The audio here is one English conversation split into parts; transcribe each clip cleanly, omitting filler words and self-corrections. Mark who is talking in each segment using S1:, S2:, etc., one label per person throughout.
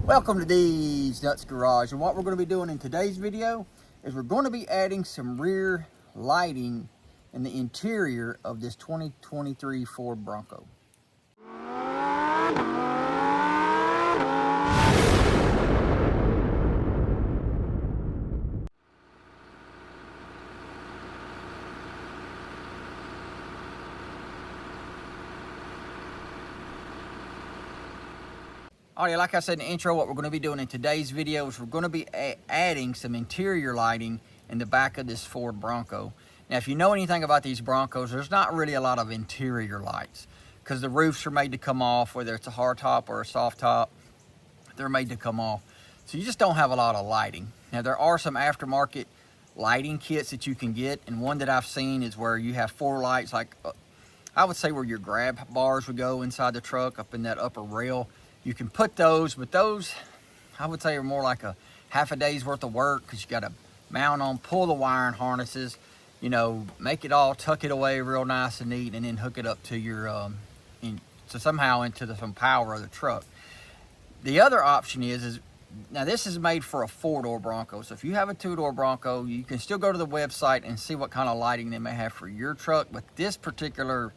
S1: Welcome to Theznutzgarage, and what we're going to be doing in today's video is we're going to be adding some rear lighting in the interior of this 2023 Ford Bronco. Alright, like I said in the intro, what we're going to be doing in today's video is we're going to be adding some interior lighting in the back of this Ford Bronco. Now, if you know anything about these Broncos, there's not really a lot of interior lights because the roofs are made to come off, whether it's a hard top or a soft top, they're made to come off. So you just don't have a lot of lighting. Now, there are some aftermarket lighting kits that you can get, and one that I've seen is where you have 4 lights, like I would say where your grab bars would go inside the truck, up in that upper rail. You can put those, but those, I would say, are more like a half a day's worth of work because you got to mount on, pull the wiring harnesses, you know, make it all, tuck it away real nice and neat, and then hook it up to your, so somehow into some power of the truck. The other option is now this is made for a 4-door Bronco. So if you have a 2-door Bronco, you can still go to the website and see what kind of lighting they may have for your truck. But this particular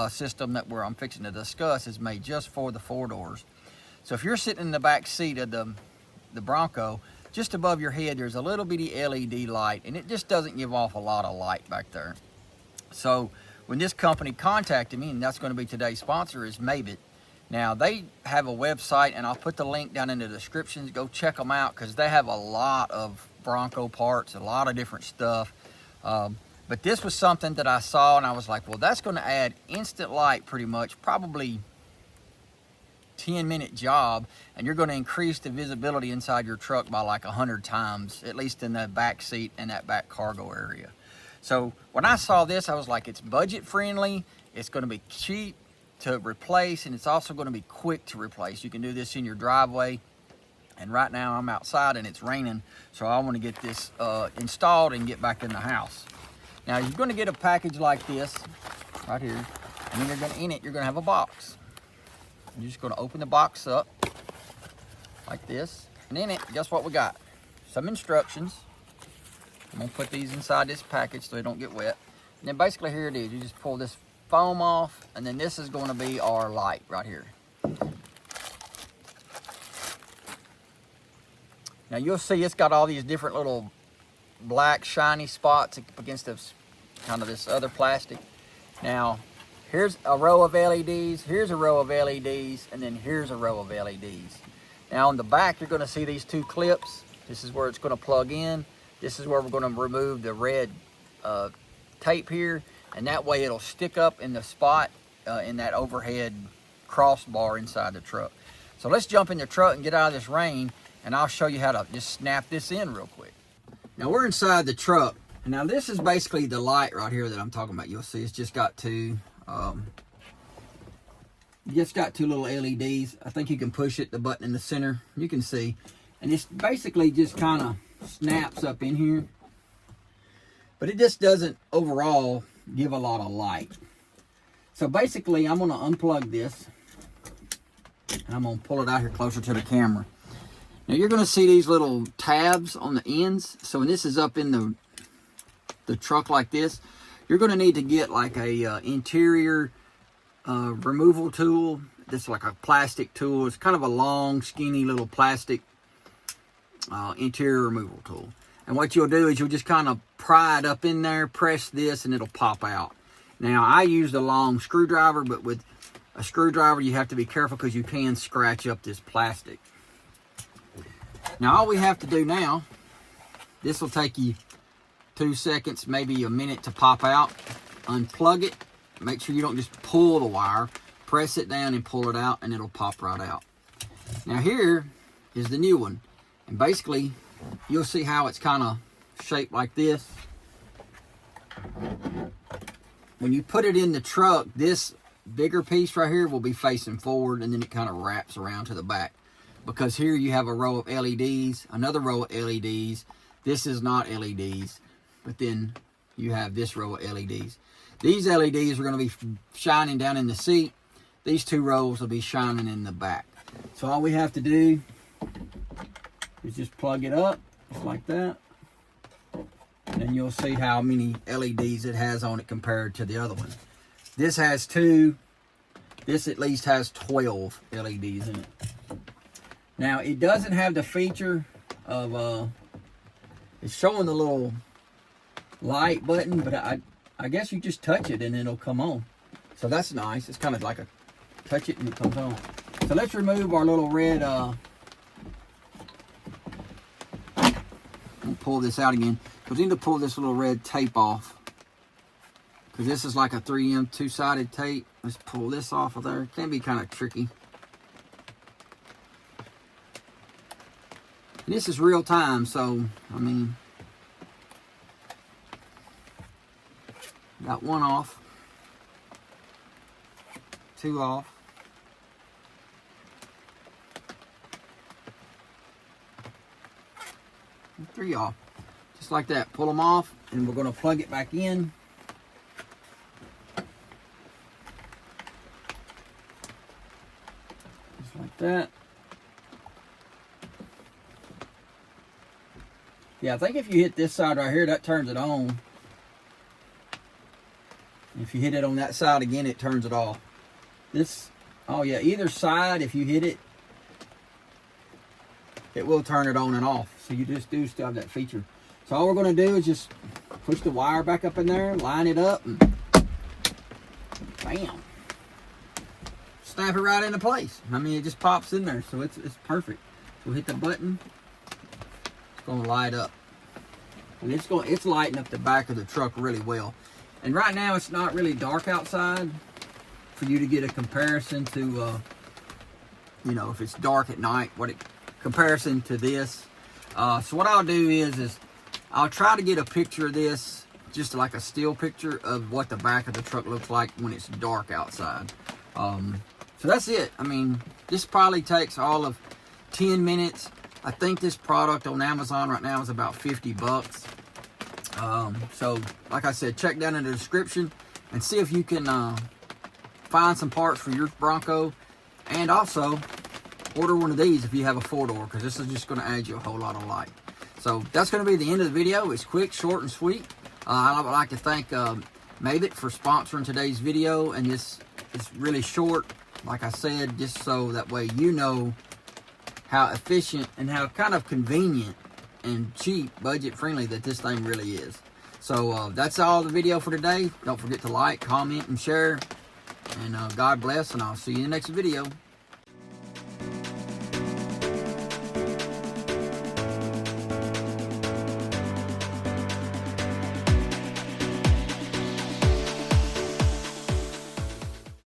S1: system that I'm fixing to discuss is made just for the 4 doors. So if you're sitting in the back seat of the Bronco, just above your head, there's a little bitty LED light, and it just doesn't give off a lot of light back there. So when this company contacted me, and that's going to be today's sponsor, is Mabett. Now, they have a website, and I'll put the link down in the descriptions. Go check them out because they have a lot of Bronco parts, a lot of different stuff. But this was something that I saw, and I was like, well, that's going to add instant light pretty much, probably 10-minute job, and you're going to increase the visibility inside your truck by like 100 times, at least in the back seat and that back cargo area. So when I saw this, I was like, it's budget friendly, it's going to be cheap to replace, and it's also going to be quick to replace. You can do this in your driveway, and right now I'm outside and it's raining, so I want to get this installed and get back in the house. Now you're going to get a package like this right here, and then you're going to have a box. You're just going to open the box up like this, and in it, guess what we got? Some instructions. I'm going to put these inside this package so they don't get wet. And then basically here it is. You just pull this foam off, and then this is going to be our light right here. Now you'll see it's got all these different little black shiny spots against this kind of this other plastic. Now, here's a row of LEDs, here's a row of LEDs, and then here's a row of LEDs. Now on the back, you're going to see these 2 clips. This is where it's going to plug in. This is where we're going to remove the red tape here, and that way it'll stick up in the spot in that overhead crossbar inside the truck. So let's jump in the truck and get out of this rain, and I'll show you how to just snap this in real quick. Now we're inside the truck. Now this is basically the light right here that I'm talking about. You'll see it's just got 2 little LEDs. I think you can push it, the button in the center, you can see, and it's basically just kind of snaps up in here, but it just doesn't overall give a lot of light. So basically I'm going to unplug this, and I'm going to pull it out here closer to the camera. Now you're going to see these little tabs on the ends. So when this is up in the truck like this, you're going to need to get like a interior removal tool. This is like a plastic tool. It's kind of a long, skinny little plastic interior removal tool. And what you'll do is you'll just kind of pry it up in there, press this, and it'll pop out. Now, I used a long screwdriver, but with a screwdriver, you have to be careful because you can scratch up this plastic. Now, all we have to do now, this will take you 2 seconds, maybe a minute to pop out. Unplug it. Make sure you don't just pull the wire. Press it down and pull it out, and it'll pop right out. Now here is the new one. And basically, you'll see how it's kind of shaped like this. When you put it in the truck, this bigger piece right here will be facing forward, and then it kind of wraps around to the back. Because here you have a row of LEDs, another row of LEDs. This is not LEDs, but then you have this row of LEDs. These LEDs are going to be shining down in the seat. These 2 rows will be shining in the back. So all we have to do is just plug it up, just like that. And you'll see how many LEDs it has on it compared to the other one. This has 2. This at least has 12 LEDs in it. Now, it doesn't have the feature of, it's showing the little light button, but I guess you just touch it and it'll come on. So that's nice. It's kind of like a touch it and it comes on. So let's remove our little red, I'll pull this out again. Because we need to pull this little red tape off. Because this is like a 3M 2-sided tape. Let's pull this off of there. It can be kind of tricky. And this is real time, so, I mean, got 1 off. 2 off. 3 off. Just like that. Pull them off, and we're going to plug it back in. Just like that. Yeah, I think if you hit this side right here, that turns it on. If you hit it on that side again, it turns it off. This, oh yeah, either side, if you hit it, it will turn it on and off. So you just do still have that feature. So all we're going to do is just push the wire back up in there, line it up, and bam. Snap it right into place. I mean, it just pops in there, so it's perfect. So hit the button. It's going to light up. And it's lighting up the back of the truck really well. And right now it's not really dark outside for you to get a comparison to, you know, if it's dark at night, comparison to this. So what I'll do is I'll try to get a picture of this, just like a still picture of what the back of the truck looks like when it's dark outside. So that's it. I mean, this probably takes all of 10 minutes. I think this product on Amazon right now is about 50 bucks. So like I said, check down in the description and see if you can find some parts for your Bronco, and also order one of these if you have a 4-door, because this is just going to add you a whole lot of light. So that's going to be the end of the video. It's quick, short, and sweet. I would like to thank Mabett for sponsoring today's video, and this is really short, like I said, just so that way you know how efficient and how kind of convenient and cheap, budget friendly that this thing really is. So that's all the video for today. Don't forget to like, comment, and share. And God bless, and I'll see you in the next video.